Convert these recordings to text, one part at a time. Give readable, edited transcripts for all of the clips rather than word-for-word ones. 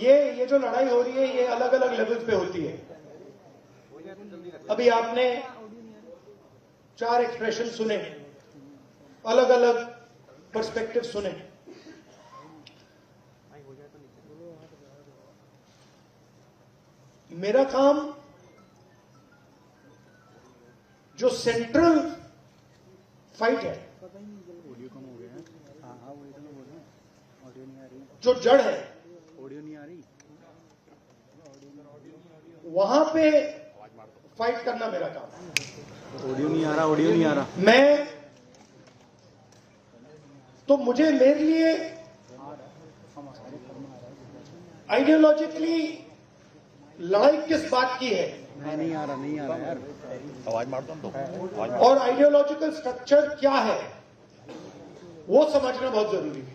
ये जो लड़ाई हो रही है ये अलग अलग लेवल्स पे होती है। अभी आपने 4 एक्सप्रेशन सुने, अलग अलग पर्सपेक्टिव सुने। मेरा काम जो सेंट्रल फाइट है, जो जड़ है, वहां पे फाइट करना मेरा काम है। ऑडियो नहीं आ रहा। मैं तो मुझे मेरे लिए आइडियोलॉजिकली लड़ाई किस बात की है नहीं आ रहा यार, आवाज मार दो तो और आइडियोलॉजिकल स्ट्रक्चर क्या है वो समझना बहुत जरूरी है।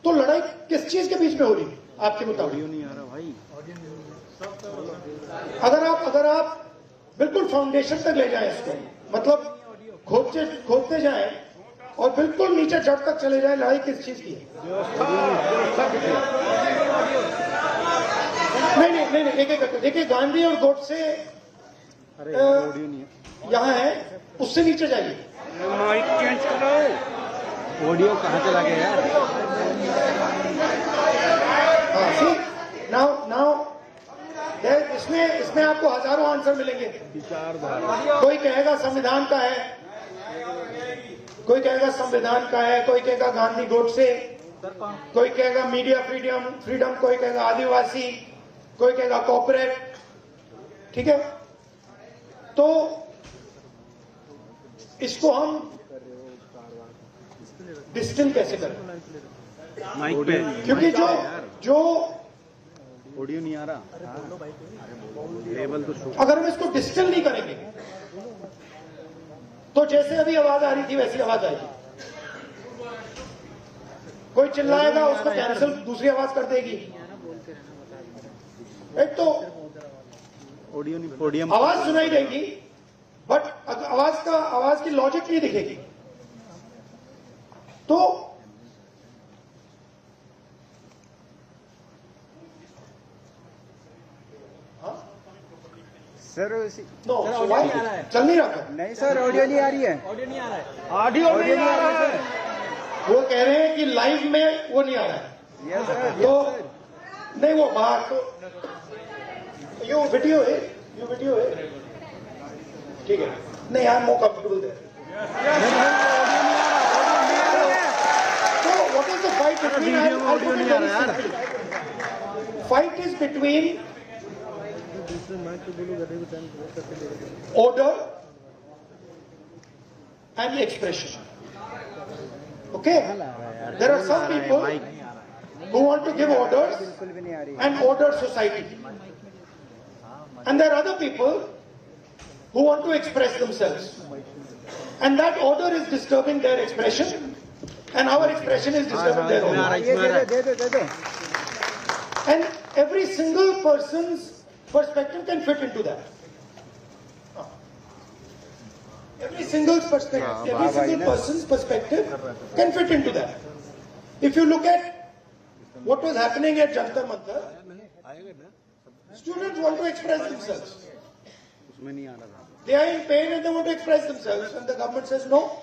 तो लड़ाई किस चीज के बीच में हो रही है आपके मुताबिक? ऑडियो नहीं आ रहा भाई। अगर आप बिल्कुल फाउंडेशन तक ले जाएं इसको, मतलब खोदते जाएं और बिल्कुल नीचे जड़ तक चले जाएं, लड़ाई किस चीज की है? नहीं, एक एक करके देखिए। गांधी और गोडसे यहां है, उससे नीचे जाइए। माइक चेंज करो। ऑडियो कहाँ चला गया यार? नाउ इसमें आपको हजारों आंसर मिलेंगे। कोई कहेगा संविधान का है, कोई कहेगा संविधान का है, कोई कहेगा गांधी गोडसे, कोई कहेगा मीडिया फ्रीडम, कोई कहेगा आदिवासी, कोई कहेगा कॉर्पोरेट। ठीक है, तो इसको हम डिस्टिल कैसे करें? माइक पे, क्योंकि जो ऑडियो नहीं आ रहा। लेवल तो शो। अगर हम इसको डिस्टिल नहीं करेंगे तो जैसे अभी आवाज आ रही थी वैसी आवाज आएगी। कोई चिल्लाएगा, उसको कैंसिल दूसरी आवाज कर देगी। एक तो ऑडियो नहीं, पोडियम आवाज सुनाई देगी बट आवाज की लॉजिक नहीं दिखेगी। तो सर चल नहीं रहा था। नहीं सर, ऑडियो नहीं आ रही है। ऑडियो नहीं आ रहा है। वो कह रहे हैं कि लाइव में वो नहीं आ रहा है। Yes sir. तो नहीं, वो बाहर तो यू वीडियो है ठीक है। नहीं, I am more comfortable there. So what is the fight between? I'll put it very simply. Fight is between order and expression. Okay? There are some people who want to give orders and order society. And there are other people who want to express themselves. And that order is disturbing their expression. And our expression is disturbing their order. And every single person's perspective can fit into that. Every single person's perspective can fit into that. If you look at what was happening at Jantar Mantar, students want to express themselves. They are in pain and they want to express themselves. And the government says, no,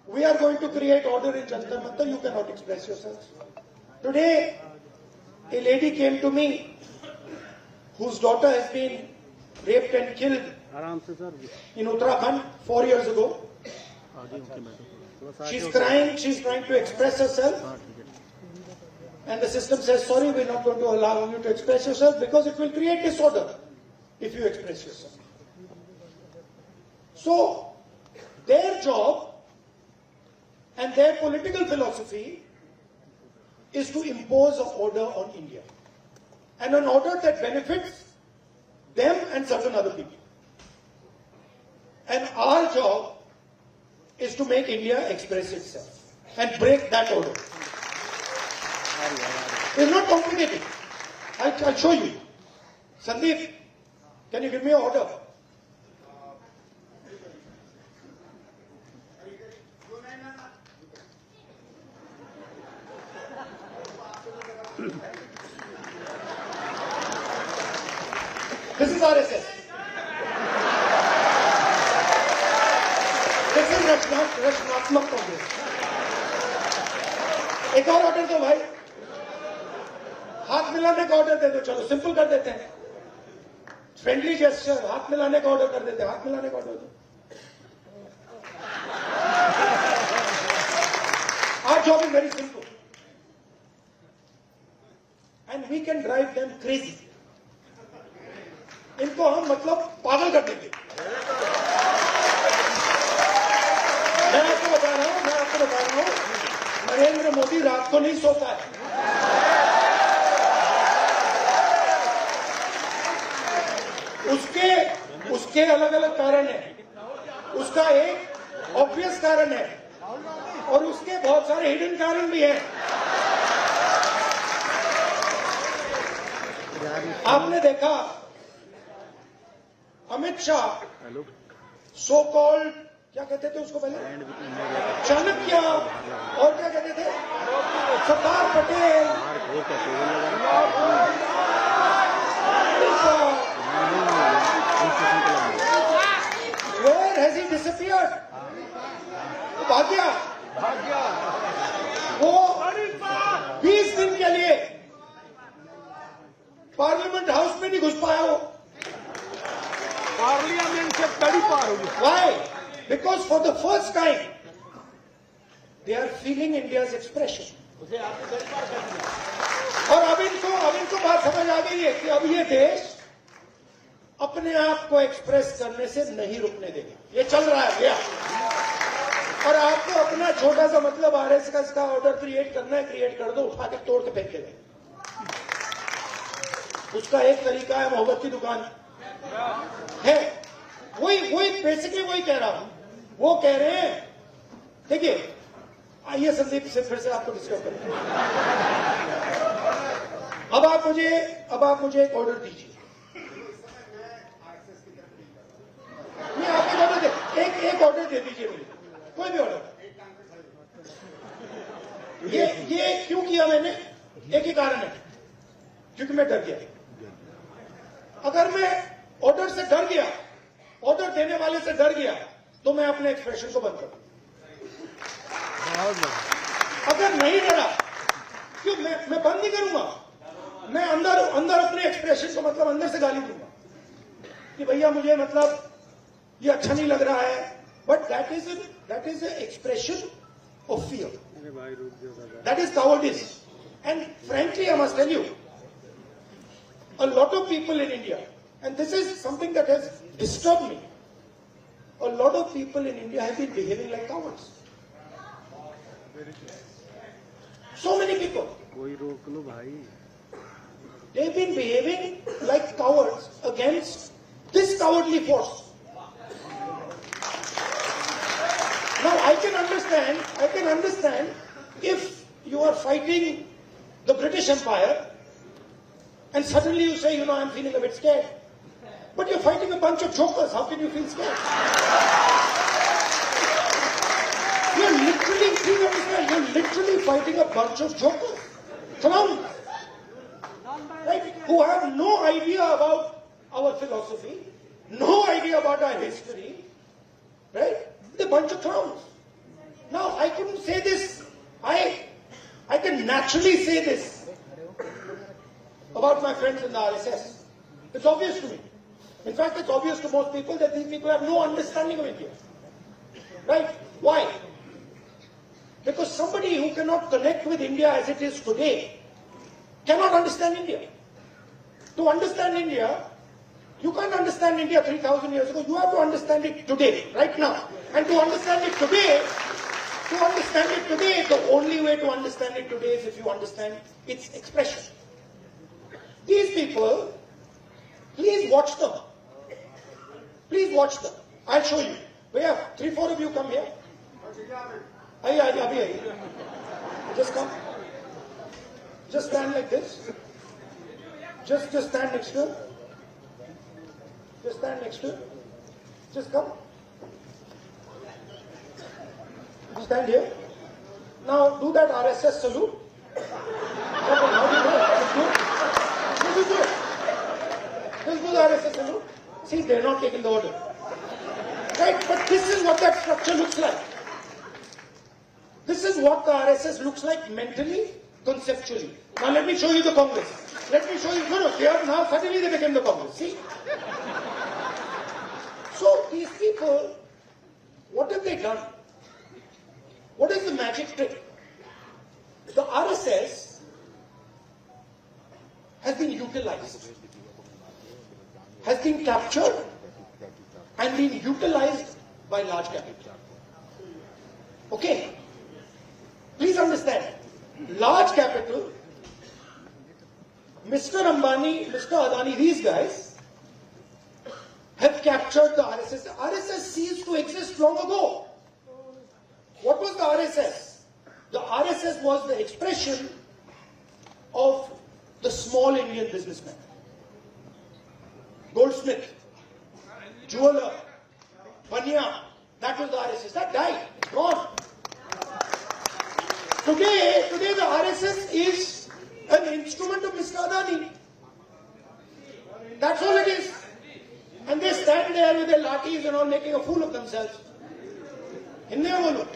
we are going to create order in Jantar Mantar. You cannot express yourselves. Today, a lady came to me whose daughter has been raped and killed in Uttarakhand 4 years ago. She's crying, she's trying to express herself. And the system says, sorry, we're not going to allow you to express yourself because it will create disorder if you express yourself. So, their job and their political philosophy is to impose an order on India. And an order that benefits them and certain other people. And our job is to make India express itself and break that order. It's not complicated. I'll show you. Sandeep, can you give me an order? This is RSS. This is रचनात्मक कांग्रेस. एक और order दो भाई, हाथ मिलाने का order दे दो. चलो सिंपल कर देते हैं, फ्रेंडली जेस्चर, हाथ मिलाने का ऑर्डर कर देते हैं. हाथ मिलाने का ऑर्डर दो. Our job is very simple, and we can drive them crazy. इनको हम मतलब पागल कर देंगे. मैं आपको बता रहा हूं, नरेंद्र मोदी रात को नहीं सोता है. उसके अलग अलग कारण है. उसका एक ऑब्वियस कारण है और उसके बहुत सारे हिडन कारण भी हैं. आपने देखा अमित शाह सो कॉल्ड, क्या कहते थे उसको पहले, चाणक्य, और क्या कहते थे, Sardar Patel. Where has he disappeared? भाग गया. वो 20 दिन के लिए पार्लियामेंट हाउस में नहीं घुस पाया. वो पार्लियामेंट से तड़ी पार हो गया. Why? Because for the first time they are feeling India's expression. और अब इनको बात समझ आ गई है कि अब ये देश अपने आप को एक्सप्रेस करने से नहीं रुकने देगा. ये चल रहा है भैया. और आपको अपना छोटा सा मतलब आरएसएस का ऑर्डर क्रिएट करना है, क्रिएट कर दो, उठा के तोड़ के फेंक के दे. उसका एक तरीका है मोहब्बत की दुकान है. वही बेसिकली वही कह रहा हूं. वो कह रहे हैं, देखिए, आइए संदीप से फिर से आपको डिस्कस करें. अब आप मुझे एक ऑर्डर दीजिए. मैं आपको ऑर्डर दे, एक ऑर्डर दे दीजिए मुझे, कोई भी ऑर्डर. ये क्यों किया मैंने? एक ही कारण है, क्योंकि मैं डर गया. अगर मैं ऑर्डर से डर गया, ऑर्डर देने वाले से डर गया, तो मैं अपने एक्सप्रेशन को बंद कर दूं. अगर नहीं डरा, क्यों मैं बंद नहीं करूंगा. मैं अंदर अपने एक्सप्रेशन को मतलब अंदर से गाली दूंगा कि भैया मुझे मतलब ये अच्छा नहीं लग रहा है. But that is a expression of fear. That is cowardice. And frankly, I must tell you, a lot of people in India, and this is something that has disturbed me, a lot of people in India have been behaving like cowards. So many people. They've been behaving like cowards against this cowardly force. Now I can understand if you are fighting the British Empire and suddenly you say, I'm feeling a bit scared. But you're fighting a bunch of jokers. How can you feel scared? You're literally fighting a bunch of jokers, clowns, right? Who have no idea about our philosophy, no idea about our history, right? They're a bunch of clowns. Now, I couldn't say this. I can naturally say this about my friends in the RSS. It's obvious to me. In fact, it's obvious to most people that these people have no understanding of India. Right? Why? Because somebody who cannot connect with India as it is today cannot understand India. To understand India, you can't understand India 3,000 years ago. You have to understand it today, right now. And to understand it today, the only way to understand it today is if you understand its expression. These people, please watch them. Please watch them. I'll show you. Bhaiya, 3-4 of you come here. Abhi. Just come. Just stand like this. Just stand next to him. Just stand next to him. Just come. Stand here. Now do that RSS salute. Now do that. the RSS salute? See, they're not taking the order. Right? But this is what that structure looks like. This is what the RSS looks like mentally, conceptually. Now let me show you the Congress. Let me show you. No, they are now suddenly they became the Congress. See? So these people, what have they done? What is the magic trick? The RSS has been utilized, has been captured and been utilized by large capital. Okay? Please understand, large capital, Mr. Ambani, Mr. Adani, these guys have captured the RSS. The RSS ceased to exist long ago. What was the RSS? The RSS was the expression of the small Indian businessman. Goldsmith, jeweler, Banya, that was the RSS. That died, gone. Today the RSS is an instrument of Mr. Adani. That's all it is. And they stand there with their lathis and all making a fool of themselves. Hindi में बोलो.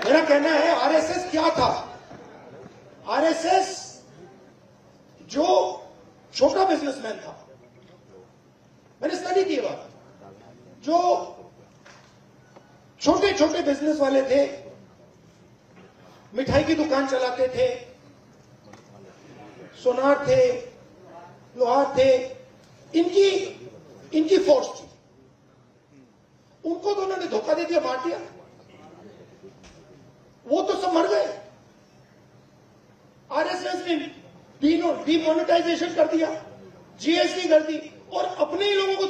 मेरा कहना है RSS क्या था? RSS जो छोटा businessman था, मैंने स्टडी की बात, जो छोटे छोटे बिजनेस वाले थे, मिठाई की दुकान चलाते थे, सोनार थे, लोहार थे, इनकी फोर्स थी. उनको तो उन्होंने धोखा दे दिया, बांट दिया. वो तो सब मर गए. आरएसएस ने डीमोनेटाइजेशन कर दिया, जीएसटी कर दी और अपने ही लोगों को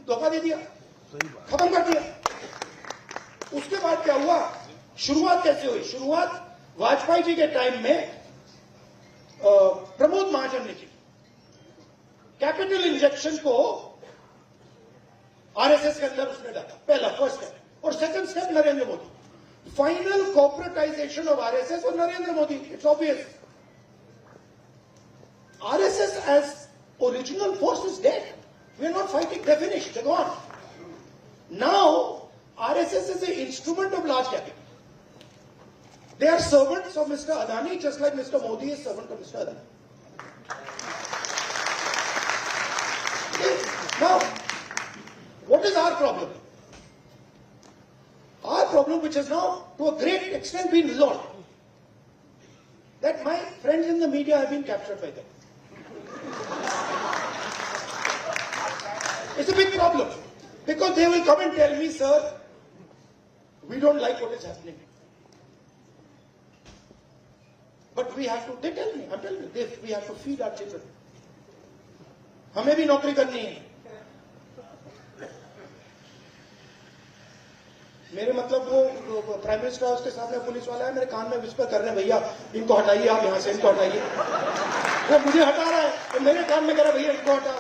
धोखा दे दिया, खत्म कर दिया. उसके बाद क्या हुआ? शुरुआत कैसे हुई? शुरुआत वाजपेयी जी के टाइम में प्रमोद महाजन ने की. कैपिटल इंजेक्शन को आरएसएस के अंदर उसने डाला, पहला फर्स्ट स्टेप. और second step Narendra Modi. Final corporatisation of RSS और Narendra Modi. It's obvious. RSS as original force is dead. We are not fighting. They're finished. They're gone. Now RSS is an instrument of large capital. They are servants of Mr. Adani, just like Mr. Modi is servant of Mr. Adani. Now, what is our problem? Our problem, which has now to a great extent been resolved, that my friends in the media have been captured by them. It's a big problem, because they will come and tell me, sir, we don't like what is happening. But we have to, they tell me, I'm telling you, we have to feed our children. हमें भी नौकरी करनी है. मेरे मतलब वो prime minister house के सामने पुलिस वाला है, मेरे कान में विस्पर कर रहे हैं, भैया इनको हटाइए, आप यहां से इनको हटाइए. वो मुझे हटा रहा है, तो मेरे कान में कह रहा है, भैया इनको हटा.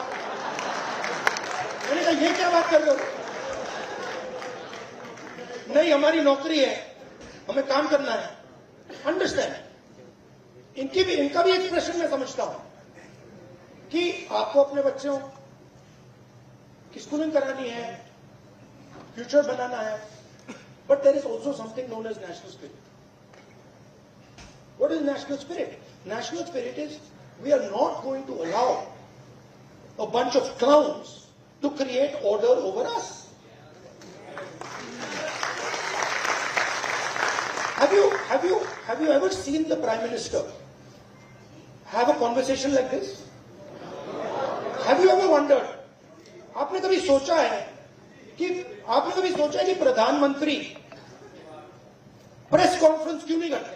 मैंने कहा ये क्या बात कर रहे हो? नहीं, हमारी नौकरी है, हमें काम करना है. अंडरस्टैंड. इनका भी एक्सप्रेशन मैं समझता हूं कि आपको अपने बच्चों की स्कूलिंग करानी है, फ्यूचर बनाना है. But there is also something known as national spirit. What is national spirit? National spirit is we are not going to allow a bunch of clowns to create order over us. Have you ever seen the Prime Minister have a conversation like this? Have you ever wondered? आपने कभी सोचा है कि प्रधानमंत्री press conference क्यों नहीं करते?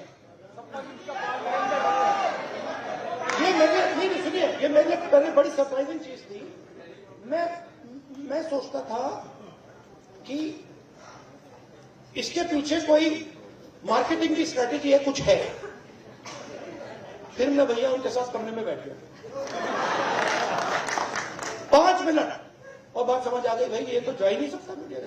ये मेरे लिए पहले बड़ी सरप्राइजिंग चीज थी. मैं सोचता था कि इसके पीछे कोई मार्केटिंग की स्ट्रेटेजी है, कुछ है. फिर मैं भैया उनके साथ कमरे में बैठ गया 5 मिनट और बात समझ आ गई, भाई ये तो जा ही नहीं सकता मीडिया.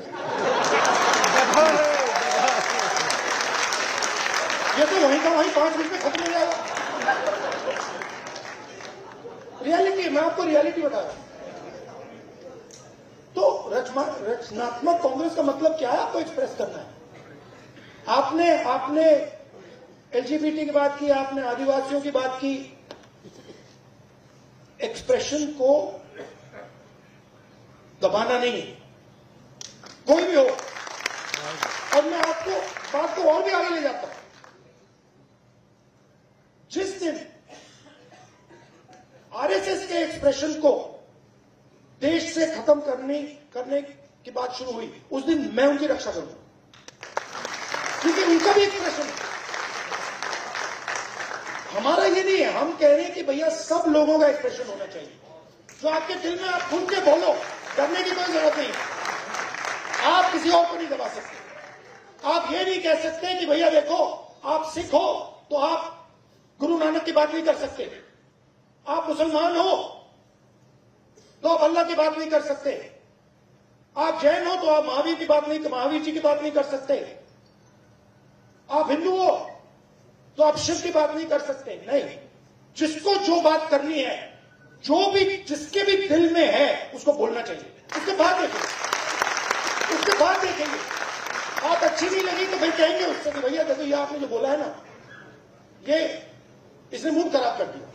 ये तो वहीं का वहीं 5 मिनट में खत्म हो जाएगा. रियलिटी, मैं आपको रियलिटी बता रहा हूं। तो रचनात्मक कांग्रेस का मतलब क्या है? आपको एक्सप्रेस करना है। आपने एलजीबीटी की बात की, आपने आदिवासियों की बात की। एक्सप्रेशन को दबाना नहीं है, कोई भी हो। और मैं आपको बात को और भी आगे ले जाता हूं। जिस दिन आरएसएस के एक्सप्रेशन को देश से खत्म करने की बात शुरू हुई, उस दिन मैं उनकी रक्षा करूंगा, क्योंकि उनका भी एक्सप्रेशन है। हमारा ये नहीं है, हम कह रहे हैं कि भैया सब लोगों का एक्सप्रेशन होना चाहिए। जो आपके दिल में, आप खुल के बोलो, डरने की कोई जरूरत नहीं। आप किसी और को नहीं दबा सकते। आप ये नहीं कह सकते कि भैया देखो आप सिख हो तो आप गुरु नानक की बात नहीं कर सकते, आप मुसलमान हो तो आप अल्लाह की बात नहीं कर सकते, आप जैन हो तो आप महावीर जी की बात नहीं कर सकते, आप हिंदू हो तो आप शिव की बात नहीं कर सकते। नहीं, जिसको जो बात करनी है, जो भी जिसके भी दिल में है, उसको बोलना चाहिए। उसके बाद देखेंगे। बात अच्छी नहीं लगी तो भाई कहेंगे उससे कि भैया देखो ये आपने जो बोला है ना, ये इसने मूड खराब कर दिया,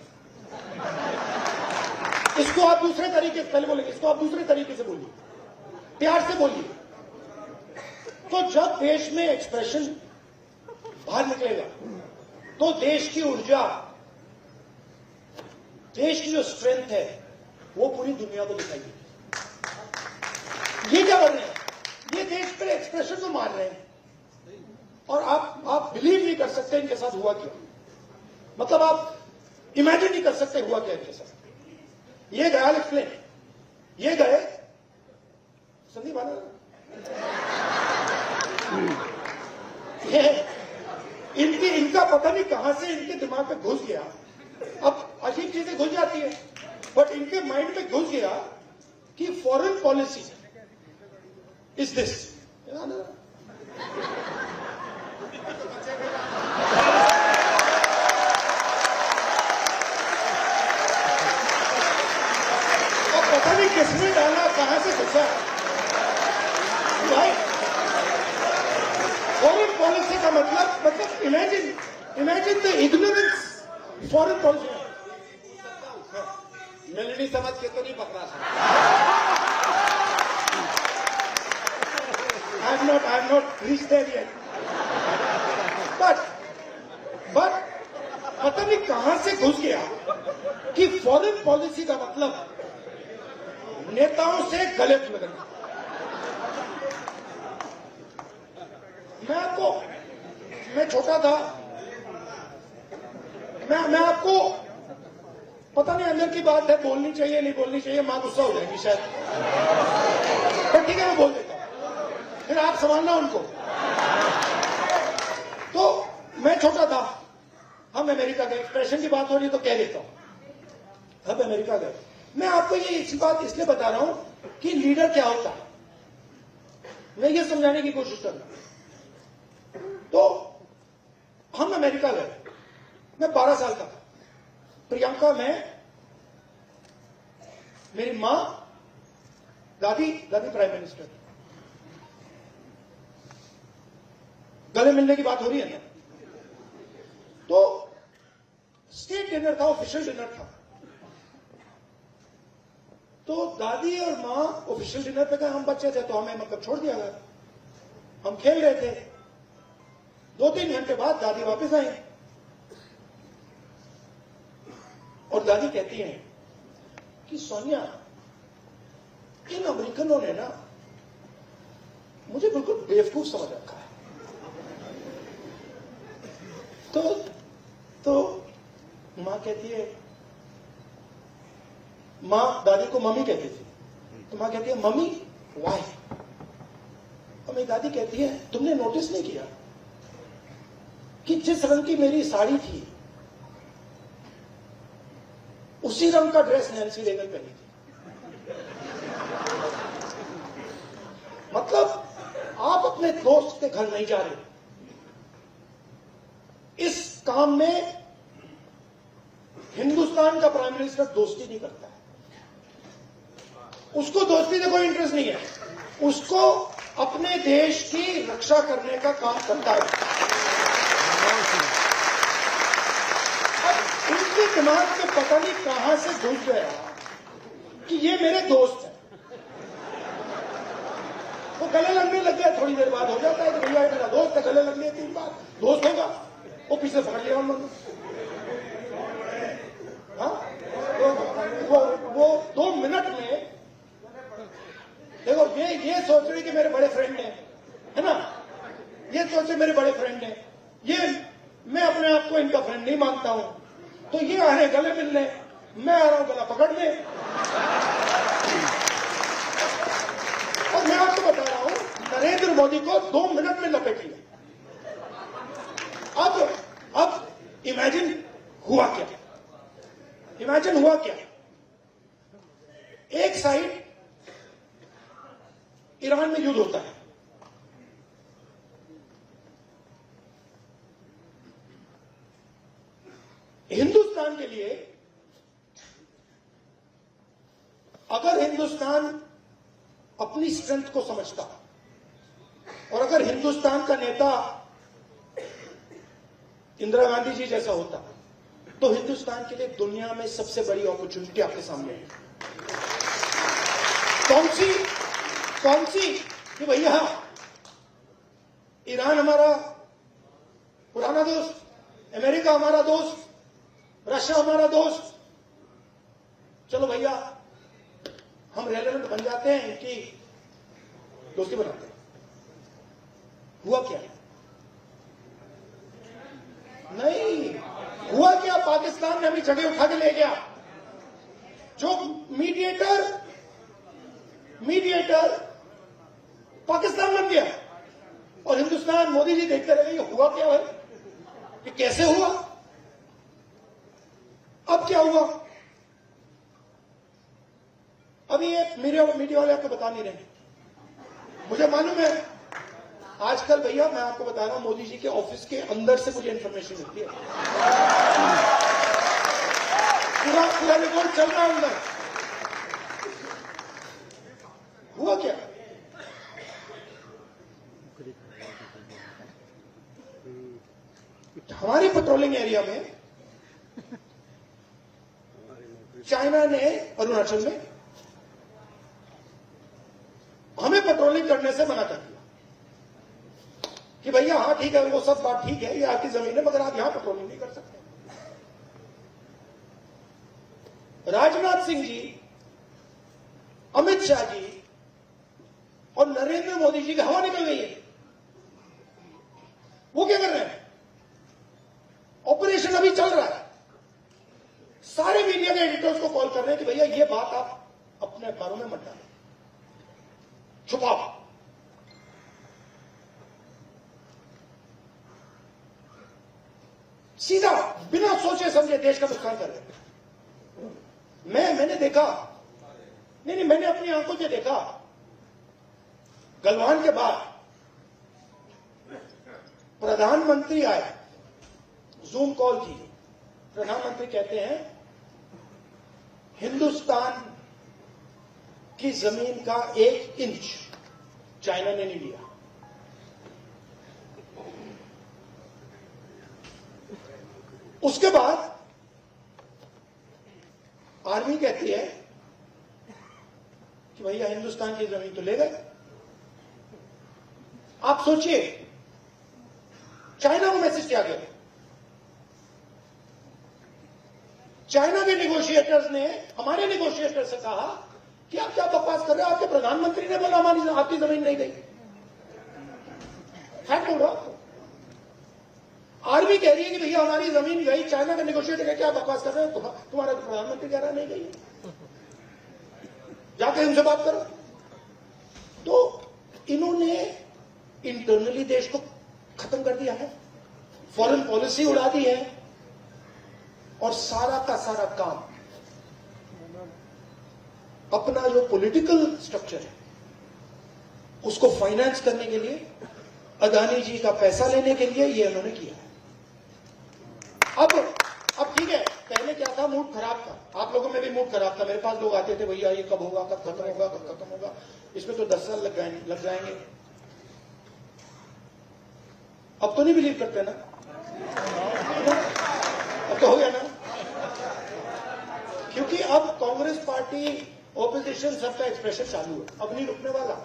इसको आप दूसरे तरीके से, पहले बोलेंगे इसको आप दूसरे तरीके से बोलिए, प्यार से बोलिए। तो जब देश में एक्सप्रेशन बाहर निकलेगा तो देश की ऊर्जा, देश की जो स्ट्रेंथ है, वो पूरी दुनिया को दिखाई देगी। ये क्या कर रहे हैं? ये देश पे एक्सप्रेशन को मार रहे हैं। और आप बिलीव नहीं कर सकते इनके साथ हुआ क्या। मतलब आप इमेजिन नहीं कर सकते हुआ क्या इनके साथ। ये गया एक्सप्लेन, ये गए संदीप आनंद, इनका पता नहीं कहां से इनके दिमाग पे घुस गया। अब अजीब चीजें घुस जाती है, बट इनके माइंड में घुस गया कि फॉरेन पॉलिसी इज दिस। अब पता नहीं किसने डाला, कहां से घुसा भाई। फॉरेन पॉलिसी का मतलब imagine the ignorance foreign policy. Melody समझ के तो नहीं पकड़ा सकता। I have not reached there yet. But पता नहीं कहां से घुस गया कि फॉरेन पॉलिसी का मतलब नेताओं से गले लगना। मैं छोटा था, मैं आपको पता नहीं अंदर की बात है, बोलनी चाहिए नहीं बोलनी चाहिए, मां गुस्सा हो जाएगी शायद, पर ठीक है मैं बोल देता हूं, फिर आप संभालना उनको। तो मैं छोटा था, हम अमेरिका गए, एक्सप्रेशन की बात हो रही तो कह देता हूं हम अमेरिका गए। मैं आपको ये इसी बात इसलिए बता रहा हूं कि लीडर क्या होता है, मैं ये समझाने की कोशिश कर रहा हूं। तो हम अमेरिका गए, मैं 12 साल का था। प्रियंका, मैं, मेरी मां, दादी प्राइम मिनिस्टर। गले मिलने की बात हो रही है ना। तो स्टेट डिनर था, ऑफिशियल डिनर था। तो दादी और मां ऑफिशियल डिनर पे गए, हम बच्चे थे तो हमें मतलब छोड़ दिया गया। हम खेल रहे थे। 2-3 घंटे बाद दादी वापस आई और दादी कहती हैं कि सोनिया, इन अमेरिकनों ने ना मुझे बिल्कुल बेवकूफ समझ रखा है। तो मां कहती है, मां दादी को मम्मी कहती थी, तो मां कहती है मम्मी वाई। और मेरी दादी कहती है तुमने नोटिस नहीं किया कि जिस रंग की मेरी साड़ी थी उसी रंग का ड्रेस नैन्सी रेगन पहनी थी। मतलब आप अपने दोस्त के घर नहीं जा रहे, इस काम में हिंदुस्तान का प्राइम मिनिस्टर दोस्ती नहीं करता है, उसको दोस्ती से कोई इंटरेस्ट नहीं है, उसको अपने देश की रक्षा करने का काम करता है। अब उनके दिमाग में पता नहीं कहां से घुस गया कि ये मेरे दोस्त हैं। वो गले लगने लग गया, थोड़ी देर बाद हो जाता है कि भैया मेरा दोस्त है, गले लग लिया 3 बार, दोस्त होगा, वो पीछे पकड़ लिया उन्होंने। हाँ, वो 2 मिनट में देखो, ये सोच रहे कि मेरे बड़े फ्रेंड हैं, है ना, ये सोचे मेरे बड़े फ्रेंड हैं, ये मैं अपने आप को इनका फ्रेंड नहीं मानता हूं, तो ये आ रहे गले मिलने, मैं आ रहा हूं गला पकड़ने। और मैं आपको बता रहा हूं, नरेंद्र मोदी को 2 मिनट में लपेट लिया। अब इमेजिन हुआ क्या, इमेजिन हुआ क्या। एक साइड ईरान में युद्ध होता है, हिंदुस्तान के लिए अगर हिंदुस्तान अपनी स्ट्रेंथ को समझता और अगर हिंदुस्तान का नेता इंदिरा गांधी जी जैसा होता तो हिंदुस्तान के लिए दुनिया में सबसे बड़ी अपॉर्चुनिटी आपके सामने है। कौन सी कि भैया ईरान हमारा पुराना दोस्त, अमेरिका हमारा दोस्त, रशिया हमारा दोस्त, चलो भैया हम रेलेवेंट बन जाते हैं, इनकी दोस्ती बनाते हैं। हुआ क्या? नहीं हुआ क्या, पाकिस्तान ने अभी जगह उठा के ले गया। जो मीडिएटर पाकिस्तान बन गया और हिंदुस्तान, मोदी जी देखते रह गए ये हुआ क्या है, ये कैसे हुआ। अब क्या हुआ, अभी ये मीडिया वाले आपको बता नहीं रहे, मुझे मालूम है। आजकल भैया मैं आपको बता रहा हूं, मोदी जी के ऑफिस के अंदर से मुझे इंफॉर्मेशन मिलती है, पूरा रिकॉर्ड चल रहा है अंदर। हुआ क्या, हमारे पेट्रोलिंग एरिया में चाइना ने अरुणाचल में हमें पेट्रोलिंग करने से मना कर दिया कि भैया हाँ ठीक है, वो सब बात ठीक है, ये आपकी जमीन है, मगर आप यहां पेट्रोलिंग नहीं कर सकते। राजनाथ सिंह जी, अमित शाह जी और नरेंद्र मोदी जी की हवा निकल गई है। वो क्या कर रहे हैं, ऑपरेशन अभी चल रहा है, सारे मीडिया के एडिटर्स को कॉल कर रहे हैं कि भैया ये बात आप अपने अखबारों में मत डालें, छुपाओ। सीधा बिना सोचे समझे देश का नुकसान कर रहे हैं। मैंने देखा, नहीं मैंने अपनी आंखों से देखा, गलवान के बाद प्रधानमंत्री आए, जूम कॉल की, प्रधानमंत्री कहते हैं हिंदुस्तान की जमीन का 1 इंच चाइना ने नहीं लिया। उसके बाद आर्मी कहती है कि भैया हिंदुस्तान की जमीन तो ले गए। आप सोचिए चाइना को मैसेज क्या गया। चाइना के नेगोशिएटर्स ने हमारे नेगोशिएटर से कहा कि आप क्या बकवास कर रहे हो, आपके प्रधानमंत्री ने बोला हमारी आपकी जमीन नहीं गई। फैक्ट बोल रहा हूं, आर्मी कह रही है कि भैया हमारी जमीन गई, चाइना के नेगोशिएटर कह क्या बकवास कर रहे हो, तुम्हारा प्रधानमंत्री कह रहा नहीं गई, जाके उनसे बात करो। तो इन्होंने इंटरनली देश को खत्म कर दिया है, फॉरेन पॉलिसी उड़ा दी है, और सारा का सारा काम अपना जो पॉलिटिकल स्ट्रक्चर है उसको फाइनेंस करने के लिए, अदानी जी का पैसा लेने के लिए ये उन्होंने किया है। अब ठीक है, पहले क्या था, मूड खराब था, आप लोगों में भी मूड खराब था। मेरे पास लोग आते थे, भैया ये कब होगा, कब खत्म होगा, कब खत्म होगा, इसमें तो 10 साल लग जाएंगे। अब तो नहीं बिलीव करते ना, अब तो हो गया ना, क्योंकि अब कांग्रेस पार्टी, ऑपोजिशन, सबका एक्सप्रेशन चालू है, अब नहीं रुकने वाला।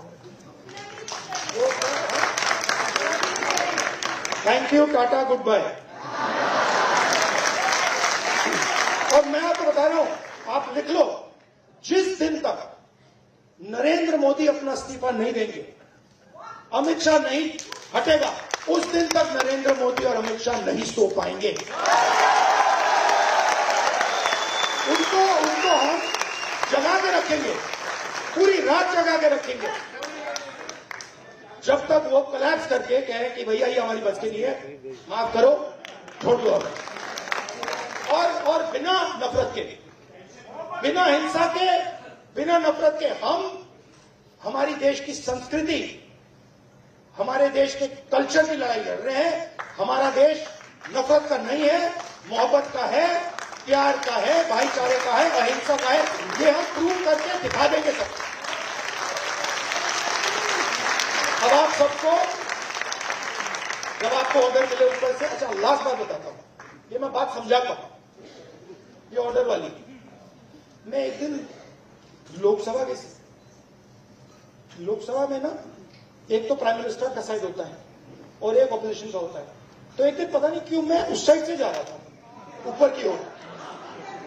Thank you, tata, goodbye. और मैं आपको बता रहा हूं, आप लिख लो, जिस दिन तक नरेंद्र मोदी अपना इस्तीफा नहीं देंगे, अमित शाह नहीं हटेगा, उस दिन तक नरेंद्र मोदी और अमित शाह नहीं सो पाएंगे। उनको हम जगा के रखेंगे, पूरी रात जगा के रखेंगे, जब तक वो कोलैप्स करके कहे कि भैया ये हमारी बस की नहीं है, माफ करो, छोड़ दो हमें। और बिना नफरत के, बिना हिंसा के, बिना नफरत के हमारी देश की संस्कृति, हमारे देश के कल्चर की लड़ाई लड़ रहे हैं। हमारा देश नफरत का नहीं है, मोहब्बत का है, प्यार का है, भाईचारे का है, अहिंसा का है। ये हम प्रूव करके दिखा देंगे सबको। अब आप सबको, जब आपको ऑर्डर मिले ऊपर से, अच्छा लास्ट बात बताता हूं, ये मैं बात समझा पाऊं, ये ऑर्डर वाली, मैं एक दिन लोकसभा में ना, एक तो प्राइम मिनिस्टर का साइड होता है और एक ऑपोजिशन का होता है। तो एक दिन पता नहीं क्यों मैं उस साइड से जा रहा था, ऊपर की ओर,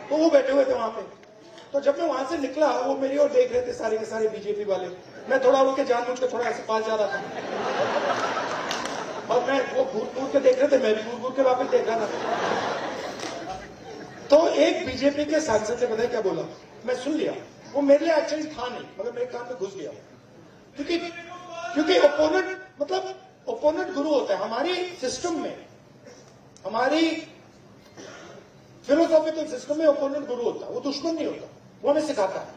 तो वो बैठे हुए थे वहां पे। तो जब मैं वहां से निकला, वो मेरी ओर देख रहे थे, सारे के सारे बीजेपी वाले। मैं थोड़ा उनके जानबूझ के थोड़ा ऐसे पास जा रहा था, और मैं वो घूर के देख रहे थे, मैं भी घूर के वापस देख रहा था। तो एक बीजेपी के सांसद से पता है क्या बोला, मैं सुन लिया, वो मेरे लिए एक्चुअली था नहीं, मगर मेरे काम में घुस गया, क्योंकि ओपोनेंट गुरु होता है हमारी सिस्टम में, हमारी फिलोसॉफिकल सिस्टम में ओपोनेंट गुरु होता है, वो दुश्मन नहीं होता, वो हमें सिखाता है।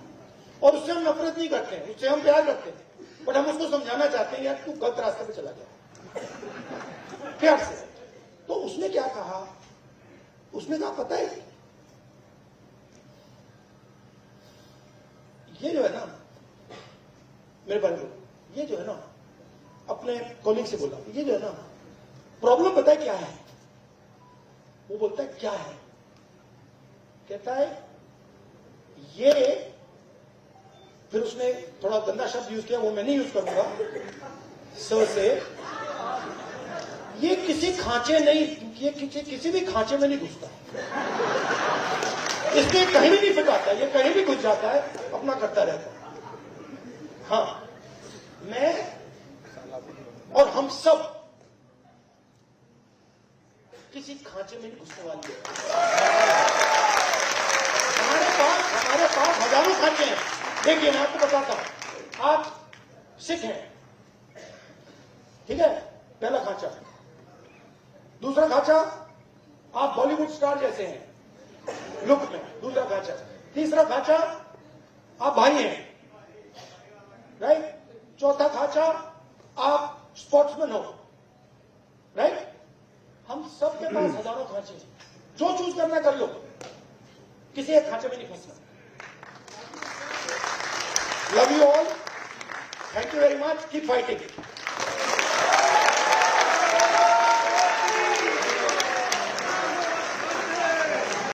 और उससे हम नफरत नहीं करते हैं, उससे हम प्यार करते हैं, बट हम उसको समझाना चाहते हैं, यार तू गलत रास्ते पे चला गया, प्यार से। तो उसने क्या कहा, उसने कहा पता है, ये जो है ना, मेरे बारे में, ये जो है ना, अपने कॉलीग से बोला, ये जो है ना, प्रॉब्लम पता है क्या है? वो बोलता है क्या है? कहता है ये, फिर उसने थोड़ा गंदा शब्द यूज किया, वो मैं नहीं यूज करूंगा, सर से, ये किसी खांचे नहीं, ये किसी भी खांचे में नहीं घुसता, इसलिए कहीं भी नहीं फिटाता, ये कहीं भी घुस जाता है, अपना करता रहता है। हाँ, मैं और हम सब किसी खांचे में नहीं घुसने वाली है। हमारे पास हजारों खांचे हैं। देखिए मैं आपको बताता हूं, आप सिख हैं, ठीक है, पहला खांचा। दूसरा खांचा, आप बॉलीवुड स्टार जैसे हैं लुक में, दूसरा खांचा। तीसरा खांचा, आप भाई हैं, राइट। चौथा खांचा, आप स्पोर्ट्समैन हो, राइट। हम सब के पास हजारों खांचे हैं, जो चूज करना कर लो, किसी एक खांचे में नहीं फंसना। Love you all, thank you very much, keep fighting.